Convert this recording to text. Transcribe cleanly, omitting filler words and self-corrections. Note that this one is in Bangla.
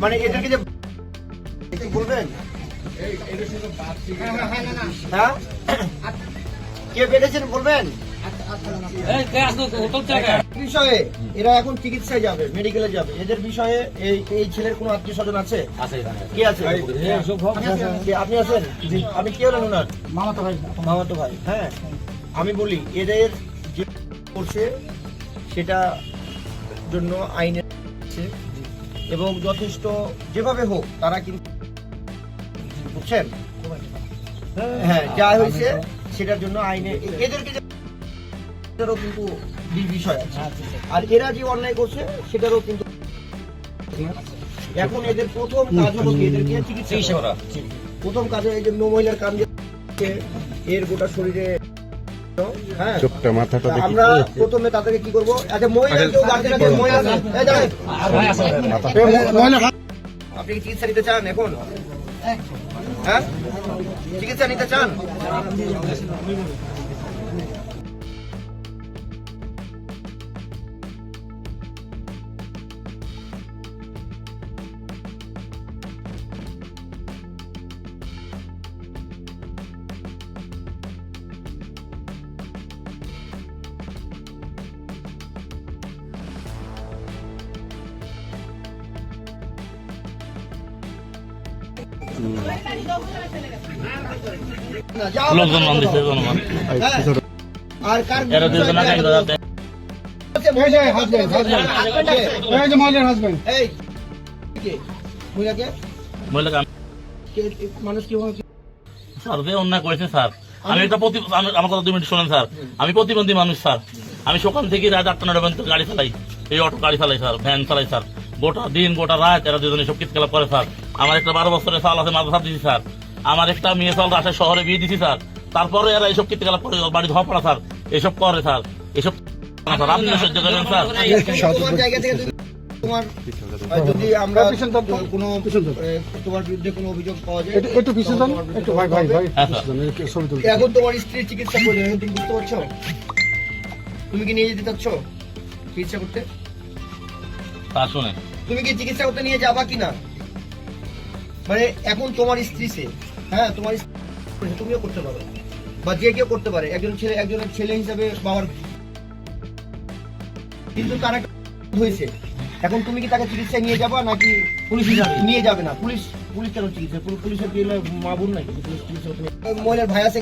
মানে এদেরকে যে বলবেন হ্যাঁ কে বেঁধেছেন বলবেন বিষয়ে এরা এখন চিকিৎসায় যাবে, মেডিকেলে যাবে। এদের বিষয়ে এই ছেলের কোনো আত্মীয় স্বজন আছে? কি আছে? আপনি আছেন? আপনি কি হলেন ওনার? মামাতো ভাই। হ্যাঁ, আমি বলি এদের যে করছে সেটা জন্য আইনে এবং যথেষ্ট যেভাবে হোক তারা কিন্তু বুঝছেন, হ্যাঁ যা হয়েছে সেটার জন্য আইনে এদেরকে কিন্তু বিষয় আছে। আর এরা যে অন্যায় করছে সেটারও কিন্তু এখন এদের প্রথম কাজ হলো এদেরকে চিকিৎসা করা। প্রথম কাজে এই যে মহিলার কান এর গোটা শরীরে হ্যাঁ আমরা প্রথমে তাদেরকে কি করবো? আচ্ছা আপনি কি চিকিৎসা নিতে চান এখন? হ্যাঁ চিকিৎসা নিতে চান? অন্যায় করেছে স্যার। আমি একটা আমার কথা 2 মিনিট শোনেন স্যার। আমি প্রতিবন্ধী মানুষ স্যার। আমি সকাল থেকে রাত 8টা-9টা পর্যন্ত গাড়ি চালাই, এই অটো গাড়ি চালাই স্যার, ভ্যান চালাই স্যার। গোটা দিন গোটা রাত এরা দুজনে সব কীর্তিকলাপ করে স্যার। আমার একটা 12 বছরের সাল আছে, মাদ্রাসা দিচ্ছি স্যার। আমার একটা মেয়ে সাল রাজশাহী শহরে বিয়ে দিচ্ছি স্যার। তারপরে এরা এইসব কীর্তিকলাপ করে, বাড়ি ধোয়া পড়া স্যার, এসব করে স্যার। এসব আপনি সহ্য করেন স্যার। তোমার যদি আমরা তোমার বিরুদ্ধে কোনো অভিযোগ পাওয়া যায় এখন তোমার স্ত্রীর চিকিৎসা করবে, তুমি বুঝতে পারছো? তুমি কি নিয়ে যেতে চাচ্ছ চিকিৎসা করতে? শুনে তুমি কি চিকিৎসা করতে নিয়ে যাবা কিনা? মানে এখন তোমার স্ত্রী সে, হ্যাঁ তোমার তুমিও করতে পারো বা যে কেউ করতে পারে, একজনের ছেলে হিসাবে বাবার, কিন্তু তার একটা হয়েছে। এখন তুমি কি তাকে চিকিৎসায় নিয়ে যাবা নাকি পুলিশ নিয়ে যাবে? না পুলিশ কেন চিকিৎসা? পুলিশের কি মা বোন নাকি? মহিলার ভাই আছে,